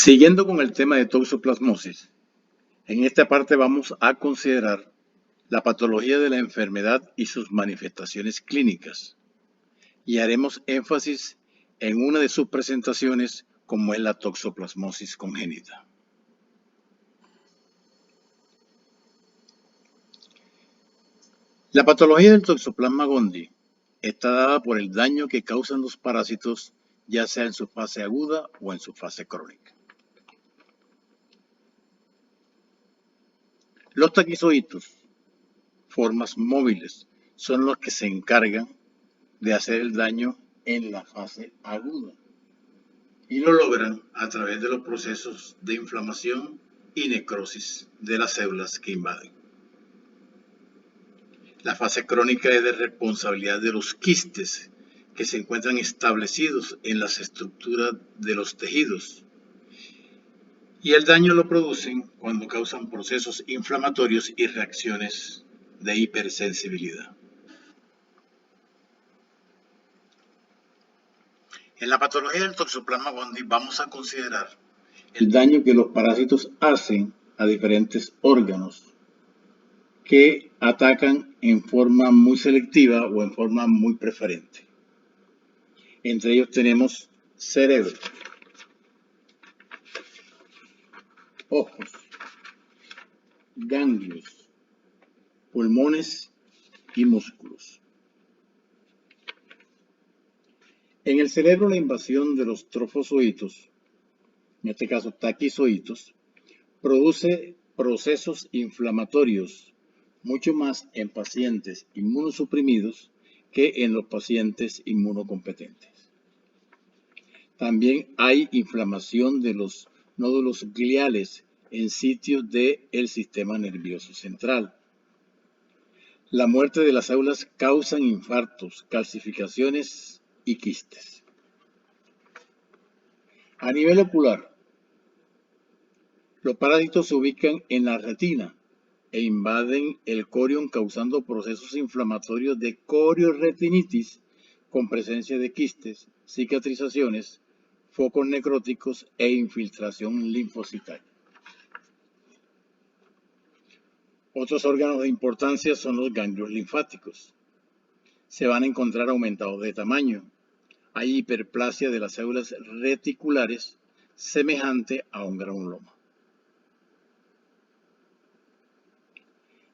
Siguiendo con el tema de toxoplasmosis, en esta parte vamos a considerar la patología de la enfermedad y sus manifestaciones clínicas, y haremos énfasis en una de sus presentaciones como es la toxoplasmosis congénita. La patología del Toxoplasma gondii está dada por el daño que causan los parásitos, ya sea en su fase aguda o en su fase crónica. Los taquizoitos, formas móviles, son los que se encargan de hacer el daño en la fase aguda y lo logran a través de los procesos de inflamación y necrosis de las células que invaden. La fase crónica es de responsabilidad de los quistes que se encuentran establecidos en las estructuras de los tejidos, y el daño lo producen cuando causan procesos inflamatorios y reacciones de hipersensibilidad. En la patología del Toxoplasma gondii vamos a considerar el daño que los parásitos hacen a diferentes órganos que atacan en forma muy selectiva o en forma muy preferente. Entre ellos tenemos cerebro, ojos, ganglios, pulmones y músculos. En el cerebro, la invasión de los trofozoitos, en este caso taquizoitos, produce procesos inflamatorios mucho más en pacientes inmunosuprimidos que en los pacientes inmunocompetentes. También hay inflamación de los nódulos gliales en sitios del sistema nervioso central. La muerte de las células causa infartos, calcificaciones y quistes. A nivel ocular, los parásitos se ubican en la retina e invaden el corión causando procesos inflamatorios de corioretinitis con presencia de quistes, cicatrizaciones, focos necróticos e infiltración linfocitaria. Otros órganos de importancia son los ganglios linfáticos. Se van a encontrar aumentados de tamaño. Hay hiperplasia de las células reticulares semejante a un granuloma.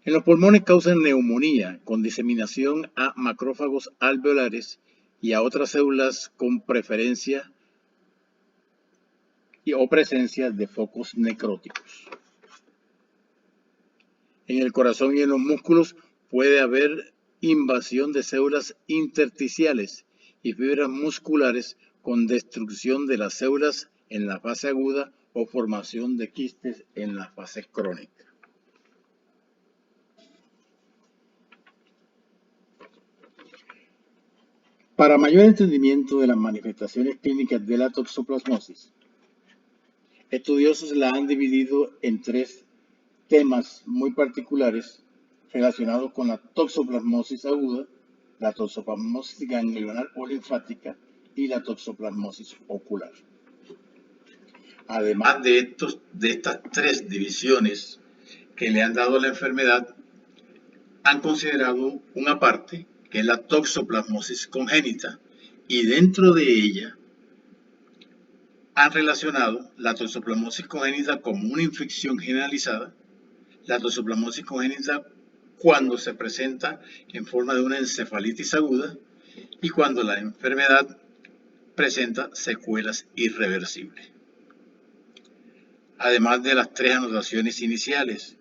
En los pulmones causan neumonía con diseminación a macrófagos alveolares y a otras células con preferencia o presencia de focos necróticos. En el corazón y en los músculos puede haber invasión de células intersticiales y fibras musculares con destrucción de las células en la fase aguda o formación de quistes en la fase crónica. Para mayor entendimiento de las manifestaciones clínicas de la toxoplasmosis, estudiosos la han dividido en tres temas muy particulares relacionados con la toxoplasmosis aguda, la toxoplasmosis ganglionar o linfática y la toxoplasmosis ocular. Además de estas tres divisiones que le han dado a la enfermedad, han considerado una parte que es la toxoplasmosis congénita, y dentro de ella han relacionado la toxoplasmosis congénita como una infección generalizada, la toxoplasmosis congénita cuando se presenta en forma de una encefalitis aguda y cuando la enfermedad presenta secuelas irreversibles. Además de las tres anotaciones iniciales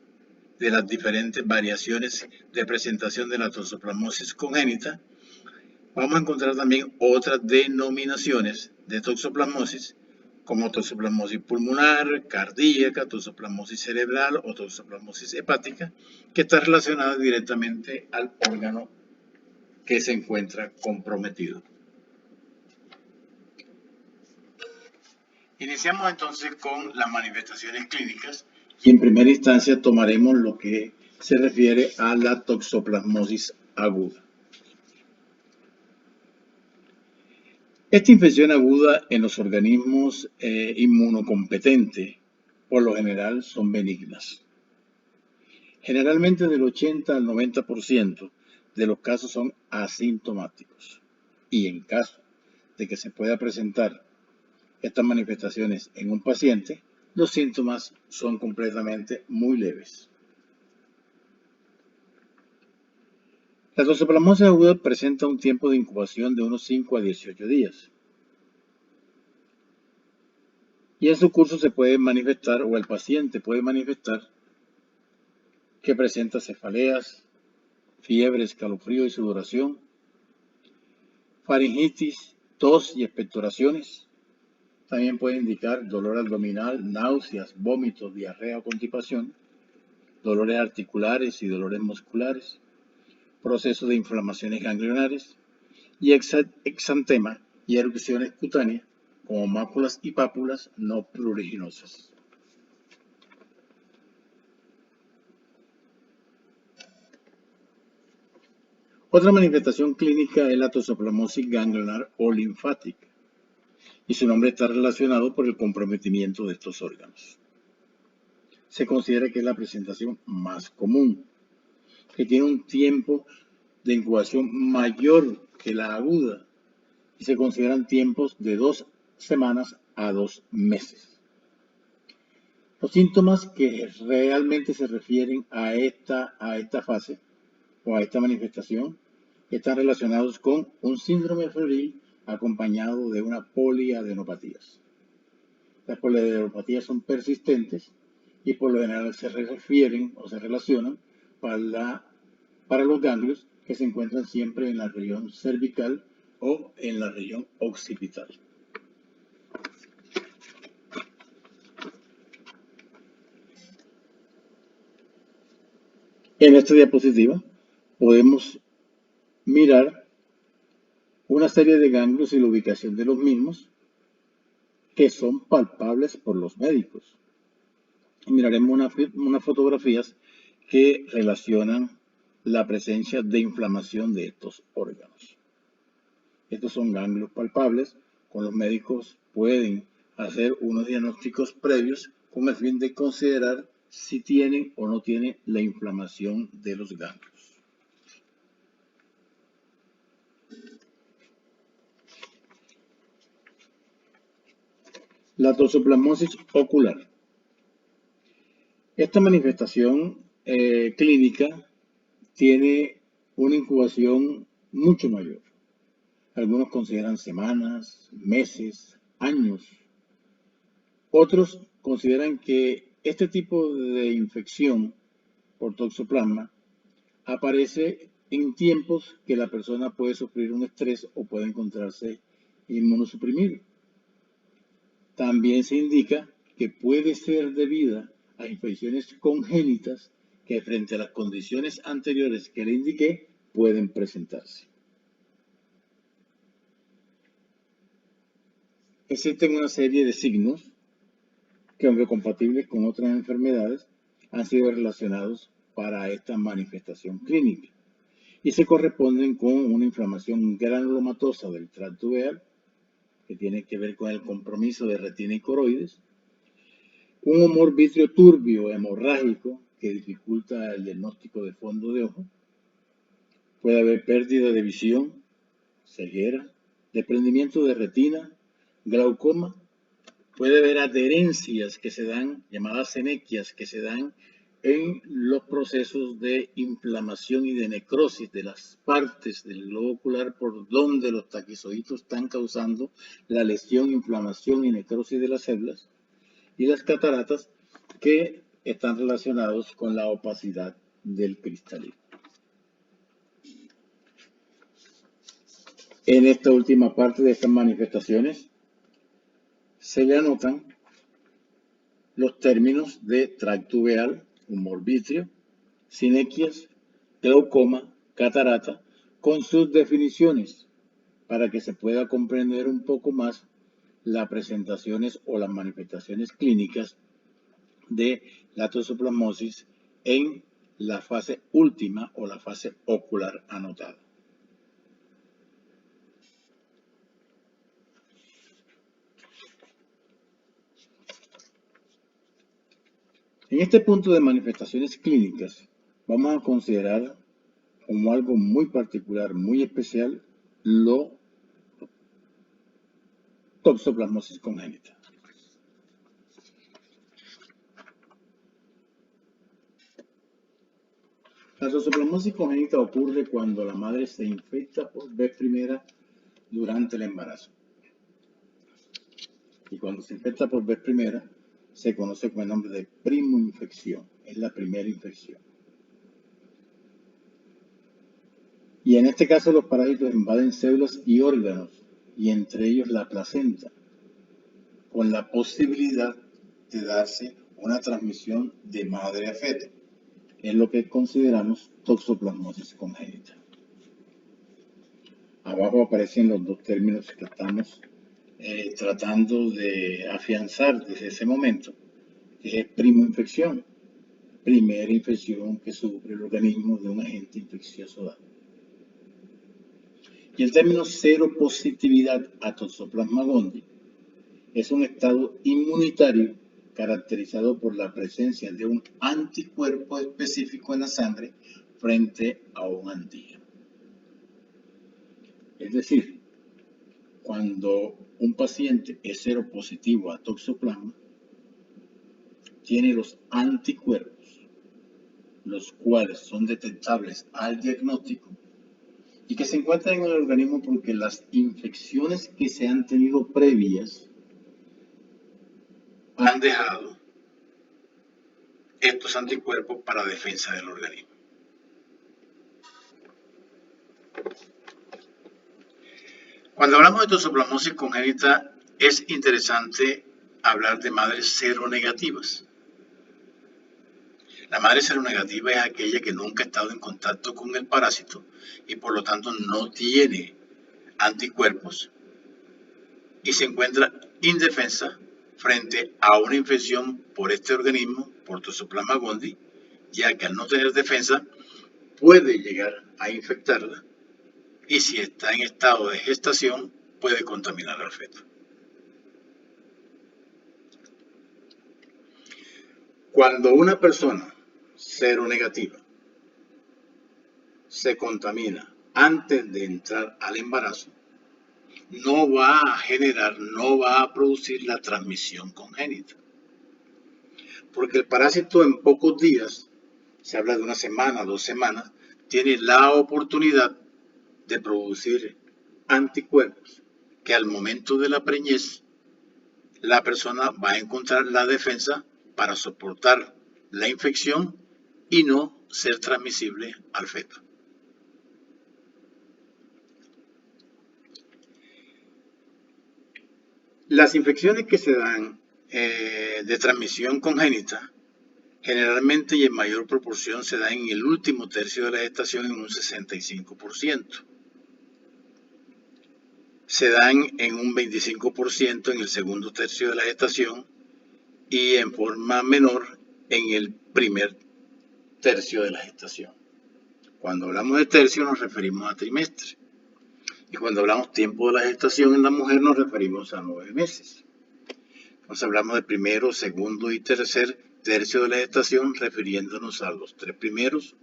de las diferentes variaciones de presentación de la toxoplasmosis congénita, vamos a encontrar también otras denominaciones de toxoplasmosis, como toxoplasmosis pulmonar, cardíaca, toxoplasmosis cerebral o toxoplasmosis hepática, que está relacionada directamente al órgano que se encuentra comprometido. Iniciamos entonces con las manifestaciones clínicas y en primera instancia tomaremos lo que se refiere a la toxoplasmosis aguda. Esta infección aguda en los organismos inmunocompetentes, por lo general, son benignas. Generalmente del 80 al 90% de los casos son asintomáticos. Y en caso de que se pueda presentar estas manifestaciones en un paciente, los síntomas son completamente muy leves. La toxoplasmosis aguda presenta un tiempo de incubación de unos 5 a 18 días. Y en su curso se puede manifestar, o el paciente puede manifestar, que presenta cefaleas, fiebre, escalofrío y sudoración, faringitis, tos y expectoraciones. También puede indicar dolor abdominal, náuseas, vómitos, diarrea o constipación, dolores articulares y dolores musculares, procesos de inflamaciones ganglionares y exantema y erupciones cutáneas como máculas y pápulas no pruriginosas. Otra manifestación clínica es la toxoplasmosis ganglionar o linfática, y su nombre está relacionado por el comprometimiento de estos órganos. Se considera que es la presentación más común, que tiene un tiempo de incubación mayor que la aguda, y se consideran tiempos de 2 semanas a 2 meses. Los síntomas que realmente se refieren a esta fase o a esta manifestación están relacionados con un síndrome febril acompañado de una poliadenopatías. Las poliadenopatías son persistentes y por lo general se refieren o se relacionan para los ganglios que se encuentran siempre en la región cervical o en la región occipital. En esta diapositiva podemos mirar una serie de ganglios y la ubicación de los mismos que son palpables por los médicos. Y miraremos unas fotografías que relacionan la presencia de inflamación de estos órganos. Estos son ganglios palpables, con los médicos pueden hacer unos diagnósticos previos con el fin de considerar si tienen o no tienen la inflamación de los ganglios. La toxoplasmosis ocular. Esta manifestación clínica tiene una incubación mucho mayor. Algunos consideran semanas, meses, años. Otros consideran que este tipo de infección por toxoplasma aparece en tiempos que la persona puede sufrir un estrés o puede encontrarse inmunosuprimido. También se indica que puede ser debida a infecciones congénitas que frente a las condiciones anteriores que le indiqué pueden presentarse. Existen una serie de signos que, aunque compatibles con otras enfermedades, han sido relacionados para esta manifestación clínica y se corresponden con una inflamación granulomatosa del tracto uveal, que tiene que ver con el compromiso de retina y coroides, un humor vítreo turbio hemorrágico que dificulta el diagnóstico de fondo de ojo, puede haber pérdida de visión, ceguera, desprendimiento de retina, glaucoma, puede haber adherencias que se dan, llamadas senequias, que se dan en los procesos de inflamación y de necrosis de las partes del globo ocular por donde los taquizoitos están causando la lesión, inflamación y necrosis de las células, y las cataratas que están relacionados con la opacidad del cristalino. En esta última parte de estas manifestaciones se le anotan los términos de tracto uveal, humor vítreo, sinequias, glaucoma, catarata, con sus definiciones para que se pueda comprender un poco más las presentaciones o las manifestaciones clínicas de la toxoplasmosis en la fase última o la fase ocular anotada. En este punto de manifestaciones clínicas, vamos a considerar como algo muy particular, muy especial, la toxoplasmosis congénita. La toxoplasmosis congénita ocurre cuando la madre se infecta por vez primera durante el embarazo. Y cuando se infecta por vez primera, se conoce con el nombre de primoinfección. Es la primera infección. Y en este caso los parásitos invaden células y órganos, y entre ellos la placenta, con la posibilidad de darse una transmisión de madre a feto. Es lo que consideramos toxoplasmosis congénita. Abajo aparecen los dos términos que estamos tratando de afianzar desde ese momento, que es primoinfección, primera infección que sufre el organismo de un agente infeccioso dado. Y el término seropositividad a Toxoplasma gondii es un estado inmunitario caracterizado por la presencia de un anticuerpo específico en la sangre frente a un antígeno. Es decir, cuando un paciente es seropositivo a toxoplasma, tiene los anticuerpos, los cuales son detectables al diagnóstico y que se encuentran en el organismo porque las infecciones que se han tenido previas han dejado estos anticuerpos para defensa del organismo. Cuando hablamos de toxoplasmosis congénita, es interesante hablar de madres seronegativas. La madre seronegativa es aquella que nunca ha estado en contacto con el parásito y por lo tanto no tiene anticuerpos y se encuentra indefensa frente a una infección por este organismo, por Toxoplasma gondii, ya que al no tener defensa puede llegar a infectarla y si está en estado de gestación puede contaminar al feto. Cuando una persona seronegativa se contamina antes de entrar al embarazo, no va a generar, no va a producir la transmisión congénita. Porque el parásito en pocos días, se habla de una semana, 2 semanas, tiene la oportunidad de producir anticuerpos que al momento de la preñez la persona va a encontrar la defensa para soportar la infección y no ser transmisible al feto. Las infecciones que se dan de transmisión congénita generalmente y en mayor proporción se dan en el último tercio de la gestación en un 65%. Se dan en un 25% en el segundo tercio de la gestación y en forma menor en el primer tercio de la gestación. Cuando hablamos de tercio nos referimos a trimestre. Y cuando hablamos tiempo de la gestación en la mujer nos referimos a 9 meses. Entonces hablamos de primero, segundo y tercer tercio de la gestación refiriéndonos a los 3 primeros,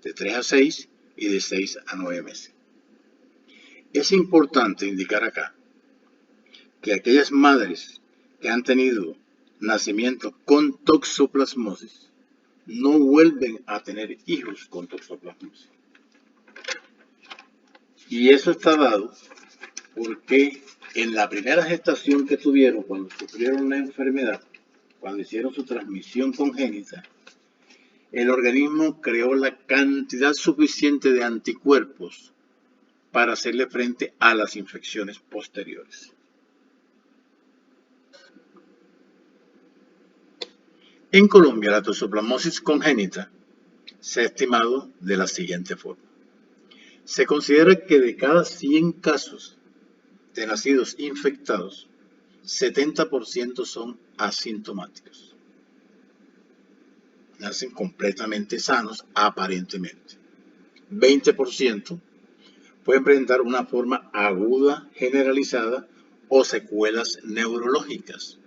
de 3 a 6 y de 6 a 9 meses. Es importante indicar acá que aquellas madres que han tenido nacimiento con toxoplasmosis no vuelven a tener hijos con toxoplasmosis. Y eso está dado porque en la primera gestación que tuvieron, cuando sufrieron la enfermedad, cuando hicieron su transmisión congénita, el organismo creó la cantidad suficiente de anticuerpos para hacerle frente a las infecciones posteriores. En Colombia, la toxoplasmosis congénita se ha estimado de la siguiente forma. Se considera que de cada 100 casos de nacidos infectados, 70% son asintomáticos. Nacen completamente sanos aparentemente. 20% pueden presentar una forma aguda generalizada o secuelas neurológicas.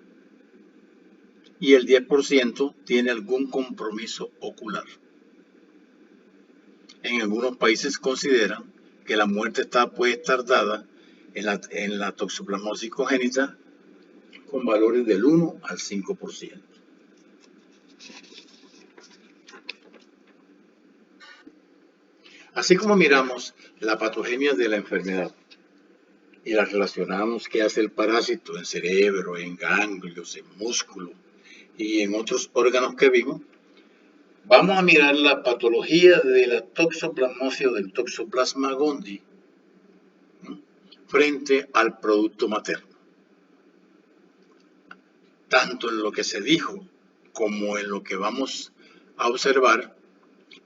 y el 10% tiene algún compromiso ocular. En algunos países consideran que la muerte puede estar dada en la toxoplasmosis congénita con valores del 1 al 5%. Así como miramos la patogenia de la enfermedad y la relacionamos qué hace el parásito en cerebro, en ganglios, en músculo y en otros órganos que vimos, vamos a mirar la patología de la toxoplasmosis o del Toxoplasma gondii frente al producto materno. Tanto en lo que se dijo como en lo que vamos a observar,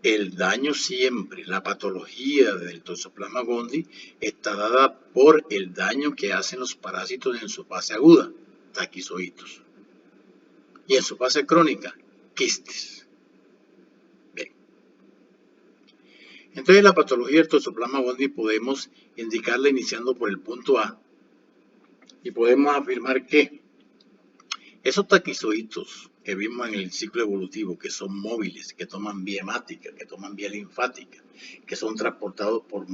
el daño siempre, la patología del Toxoplasma gondii está dada por el daño que hacen los parásitos en su fase aguda, taquizoitos, y en su fase crónica, quistes. Bien. Entonces la patología del Toxoplasma gondii podemos indicarla iniciando por el punto A y podemos afirmar que esos taquizoitos que vimos en el ciclo evolutivo, que son móviles, que toman vía hemática, que toman vía linfática, que son transportados por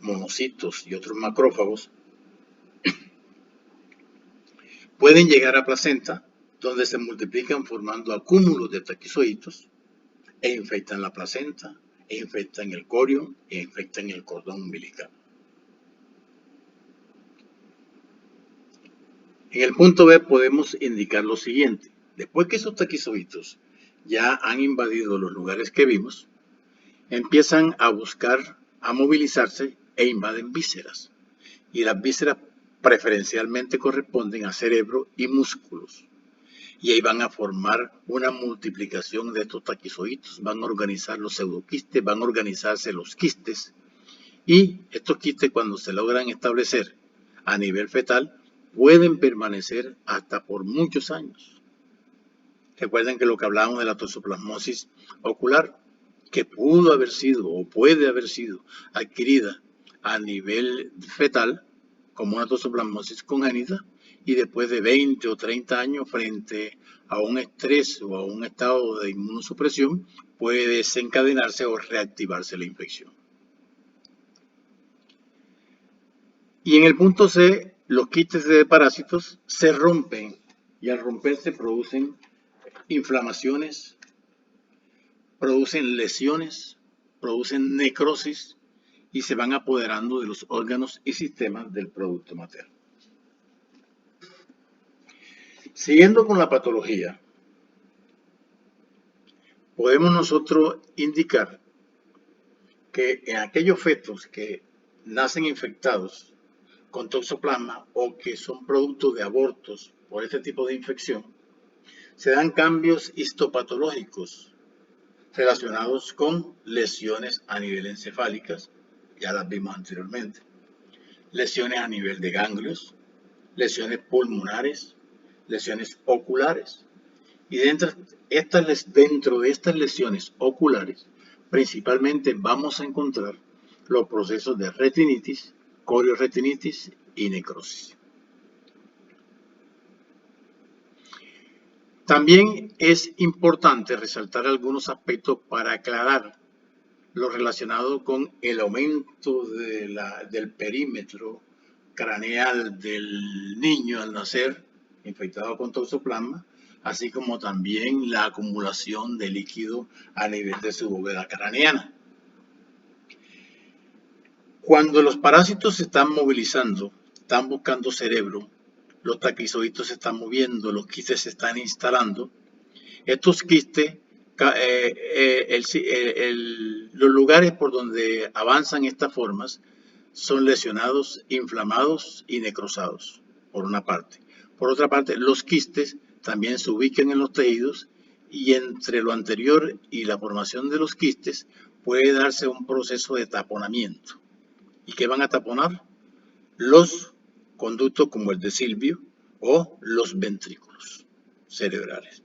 monocitos y otros macrófagos, pueden llegar a placenta, donde se multiplican formando acúmulos de taquizoitos e infectan la placenta, e infectan el corión, e infectan el cordón umbilical. En el punto B podemos indicar lo siguiente. Después que esos taquizoitos ya han invadido los lugares que vimos, empiezan a buscar, a movilizarse e invaden vísceras. Y las vísceras preferencialmente corresponden a cerebro y músculos. Y ahí van a formar una multiplicación de estos taquizoitos, van a organizar los pseudoquistes, van a organizarse los quistes. Y estos quistes, cuando se logran establecer a nivel fetal, pueden permanecer hasta por muchos años. Recuerden que lo que hablábamos de la toxoplasmosis ocular, que pudo haber sido o puede haber sido adquirida a nivel fetal como una toxoplasmosis congénita y después de 20 o 30 años frente a un estrés o a un estado de inmunosupresión puede desencadenarse o reactivarse la infección. Y en el punto C, los quistes de parásitos se rompen y al romperse producen inflamaciones, producen lesiones, producen necrosis y se van apoderando de los órganos y sistemas del producto materno. Siguiendo con la patología, podemos nosotros indicar que en aquellos fetos que nacen infectados con toxoplasma o que son producto de abortos por este tipo de infección, se dan cambios histopatológicos relacionados con lesiones a nivel encefálicas, ya las vimos anteriormente, lesiones a nivel de ganglios, lesiones pulmonares, lesiones oculares. Y dentro de estas lesiones oculares, principalmente vamos a encontrar los procesos de retinitis, corioretinitis y necrosis. También es importante resaltar algunos aspectos para aclarar lo relacionado con el aumento del perímetro craneal del niño al nacer infectado con toxoplasma, así como también la acumulación de líquido a nivel de su bóveda craneana. Cuando los parásitos se están movilizando, están buscando cerebro, los taquizoitos se están moviendo, los quistes se están instalando, estos quistes, los lugares por donde avanzan estas formas son lesionados, inflamados y necrosados, por una parte. Por otra parte, los quistes también se ubican en los tejidos y entre lo anterior y la formación de los quistes puede darse un proceso de taponamiento. ¿Y qué van a taponar? Los conductos como el de Silvio o los ventrículos cerebrales.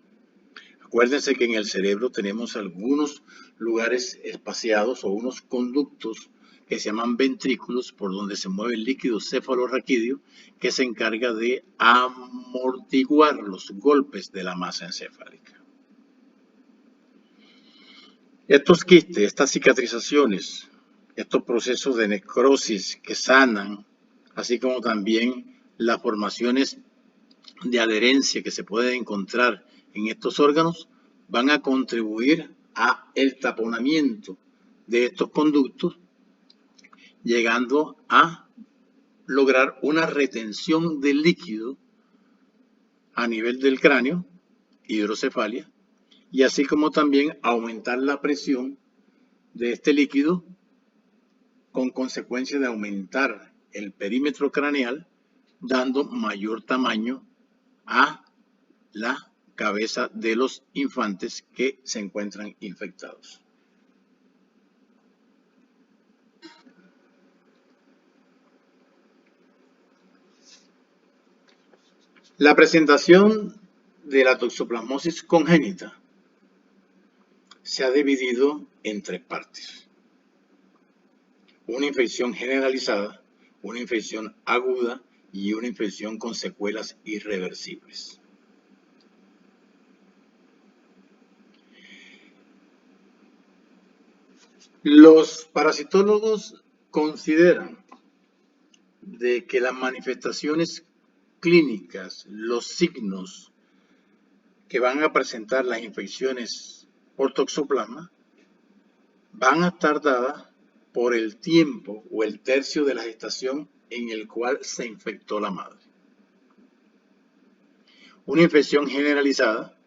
Acuérdense que en el cerebro tenemos algunos lugares espaciados o unos conductos que se llaman ventrículos, por donde se mueve el líquido cefalorraquídeo, que se encarga de amortiguar los golpes de la masa encefálica. Estos quistes, estas cicatrizaciones, estos procesos de necrosis que sanan, así como también las formaciones de adherencia que se pueden encontrar en estos órganos, van a contribuir a el taponamiento de estos conductos, llegando a lograr una retención del líquido a nivel del cráneo, hidrocefalia, y así como también aumentar la presión de este líquido con consecuencia de aumentar el perímetro craneal, dando mayor tamaño a la cabeza de los infantes que se encuentran infectados. La presentación de la toxoplasmosis congénita se ha dividido en tres partes: una infección generalizada, una infección aguda y una infección con secuelas irreversibles. Los parasitólogos consideran de que las manifestaciones clínicas, los signos que van a presentar las infecciones por toxoplasma, van a estar dadas por el tiempo o el tercio de la gestación en el cual se infectó la madre. Una infección generalizada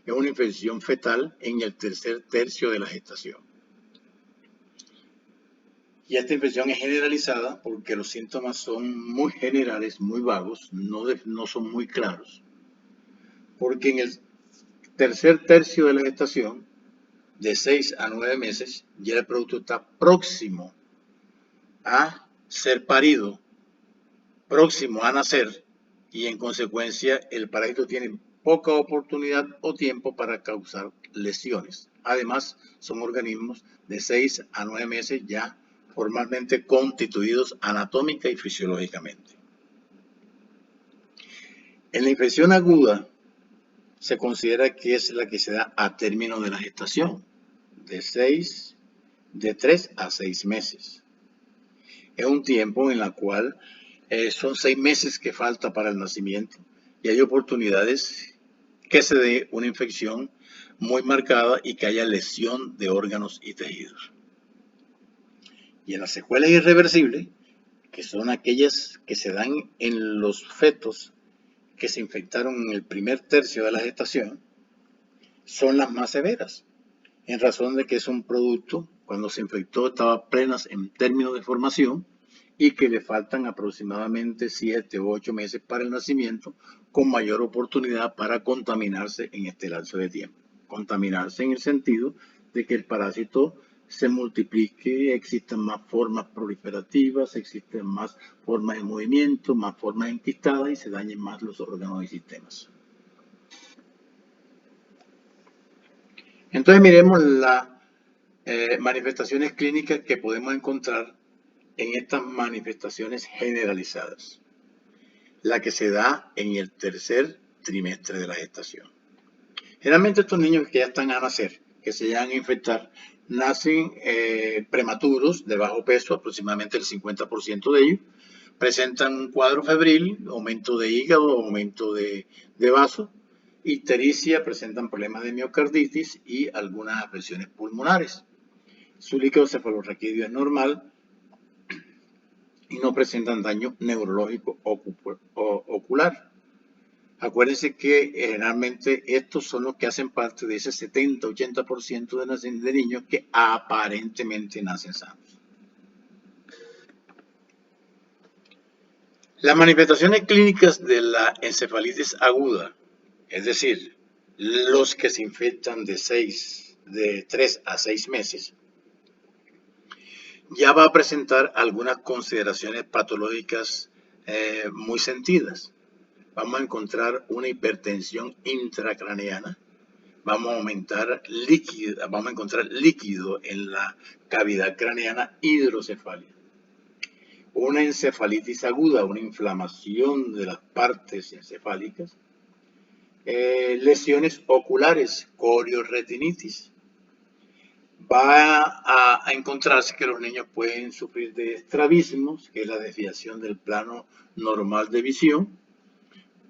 es una infección fetal en el tercer tercio de la gestación. Y esta infección es generalizada porque los síntomas son muy generales, muy vagos, no son muy claros. Porque en el tercer tercio de la gestación, de 6 a 9 meses, ya el producto está próximo a ser parido, próximo a nacer, y en consecuencia el parásito tiene poca oportunidad o tiempo para causar lesiones. Además, son organismos de 6 a 9 meses ya formalmente constituidos anatómica y fisiológicamente. En la infección aguda se considera que es la que se da a término de la gestación, de 3 a 6 meses. Es un tiempo en el cual son 6 meses que falta para el nacimiento y hay oportunidades que se dé una infección muy marcada y que haya lesión de órganos y tejidos. Y en las secuelas irreversibles, que son aquellas que se dan en los fetos que se infectaron en el primer tercio de la gestación, son las más severas, en razón de que es un producto, cuando se infectó estaba apenas en términos de formación y que le faltan aproximadamente 7 u 8 meses para el nacimiento, con mayor oportunidad para contaminarse en este lapso de tiempo. Contaminarse en el sentido de que el parásito se multiplique, existan más formas proliferativas, existen más formas de movimiento, más formas enquistadas y se dañen más los órganos y sistemas. Entonces miremos las manifestaciones clínicas que podemos encontrar en estas manifestaciones generalizadas, la que se da en el tercer trimestre de la gestación. Generalmente estos niños que ya están a nacer, que se llegan a infectar, nacen prematuros, de bajo peso, aproximadamente el 50% de ellos, presentan un cuadro febril, aumento de hígado, aumento de vaso, ictericia, presentan problemas de miocarditis y algunas afecciones pulmonares. Su líquido cefalorraquídeo es normal y no presentan daño neurológico o ocular. Acuérdense que generalmente estos son los que hacen parte de ese 70-80% de niños que aparentemente nacen sanos. Las manifestaciones clínicas de la encefalitis aguda, es decir, los que se infectan de 3 a 6 meses, ya va a presentar algunas consideraciones patológicas muy sentidas. Vamos a encontrar una hipertensión intracraneana, vamos a encontrar líquido en la cavidad craneana hidrocefalia. una encefalitis aguda, una inflamación de las partes encefálicas, lesiones oculares, corioretinitis. Va a encontrarse que los niños pueden sufrir de estrabismos, que es la desviación del plano normal de visión.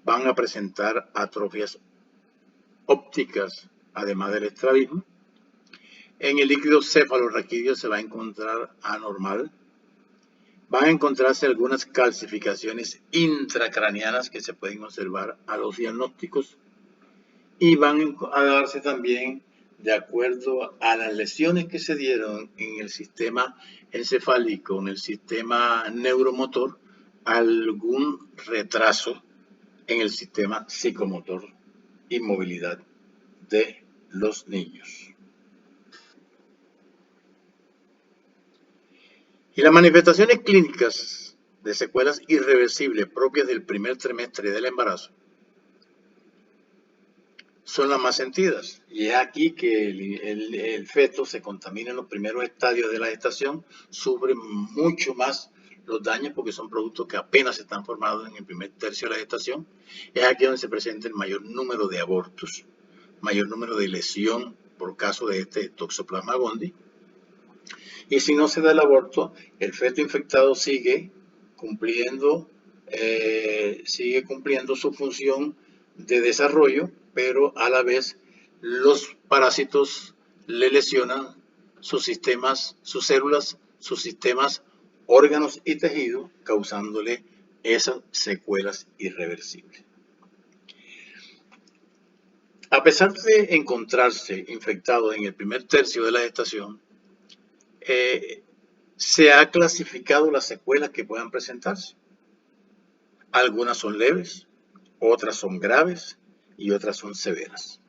Van a presentar atrofias ópticas, además del estrabismo. En el líquido cefalorraquídeo se va a encontrar anormal. Van a encontrarse algunas calcificaciones intracraneanas que se pueden observar a los diagnósticos y van a darse también, de acuerdo a las lesiones que se dieron en el sistema encefálico, en el sistema neuromotor, algún retraso en el sistema psicomotor y movilidad de los niños. Y las manifestaciones clínicas de secuelas irreversibles propias del primer trimestre del embarazo son las más sentidas. Y es aquí que el feto se contamina en los primeros estadios de la gestación, sufre mucho más los daños porque son productos que apenas están formados en el primer tercio de la gestación. Es aquí donde se presenta el mayor número de abortos, mayor número de lesión por caso de este Toxoplasma gondii. Y si no se da el aborto, el feto infectado sigue cumpliendo su función de desarrollo, pero a la vez los parásitos le lesionan sus sistemas, sus células, sus sistemas, órganos y tejidos, causándole esas secuelas irreversibles. A pesar de encontrarse infectado en el primer tercio de la gestación, se ha clasificado las secuelas que puedan presentarse. Algunas son leves, otras son graves y otras son severas.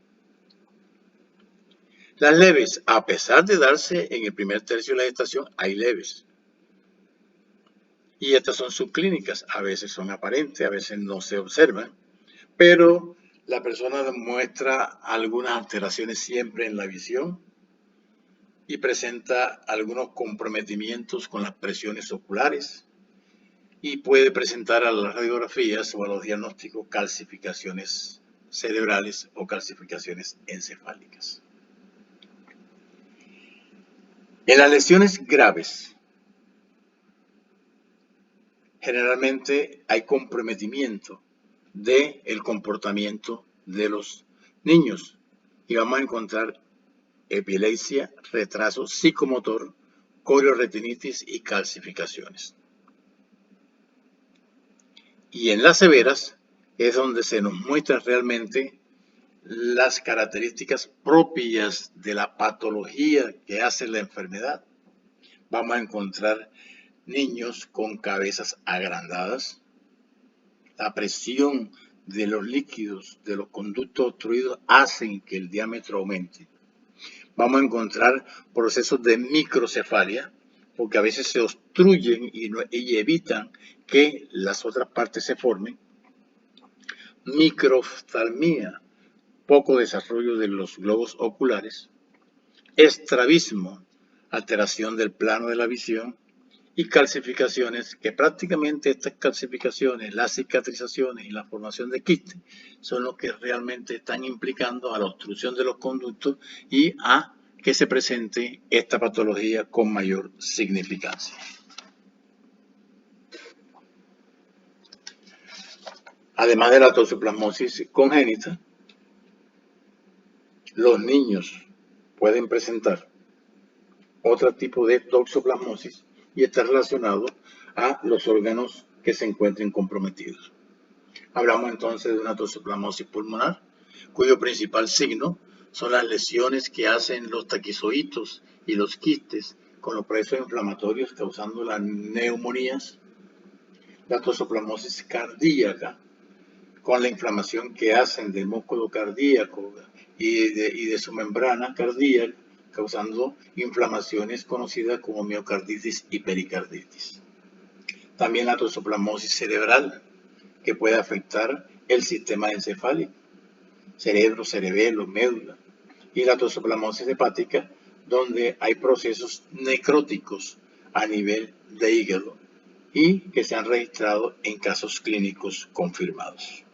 Las leves, a pesar de darse en el primer tercio de la gestación, hay leves. Y estas son subclínicas, a veces son aparentes, a veces no se observan, pero la persona demuestra algunas alteraciones siempre en la visión y presenta algunos comprometimientos con las presiones oculares y puede presentar a las radiografías o a los diagnósticos calcificaciones cerebrales o calcificaciones encefálicas. En las lesiones graves, generalmente hay comprometimiento del comportamiento de los niños y vamos a encontrar epilepsia, retraso psicomotor, corioretinitis y calcificaciones. Y en las severas es donde se nos muestran realmente las características propias de la patología que hace la enfermedad. Vamos a encontrar niños con cabezas agrandadas, la presión de los líquidos de los conductos obstruidos hacen que el diámetro aumente. Vamos a encontrar procesos de microcefalia, porque a veces se obstruyen y evitan que las otras partes se formen. Microftalmía, poco desarrollo de los globos oculares. Estrabismo, alteración del plano de la visión. Y calcificaciones, que prácticamente estas calcificaciones, las cicatrizaciones y la formación de quistes son los que realmente están implicando a la obstrucción de los conductos y a que se presente esta patología con mayor significancia. Además de la toxoplasmosis congénita, los niños pueden presentar otro tipo de toxoplasmosis y está relacionado a los órganos que se encuentren comprometidos. Hablamos entonces de una toxoplasmosis pulmonar, cuyo principal signo son las lesiones que hacen los taquizoitos y los quistes con los procesos inflamatorios causando las neumonías. La toxoplasmosis cardíaca, con la inflamación que hacen del músculo cardíaco y de su membrana cardíaca, causando inflamaciones conocidas como miocarditis y pericarditis. También la toxoplasmosis cerebral, que puede afectar el sistema encefálico, cerebro, cerebelo, médula. Y la toxoplasmosis hepática, donde hay procesos necróticos a nivel de hígado y que se han registrado en casos clínicos confirmados.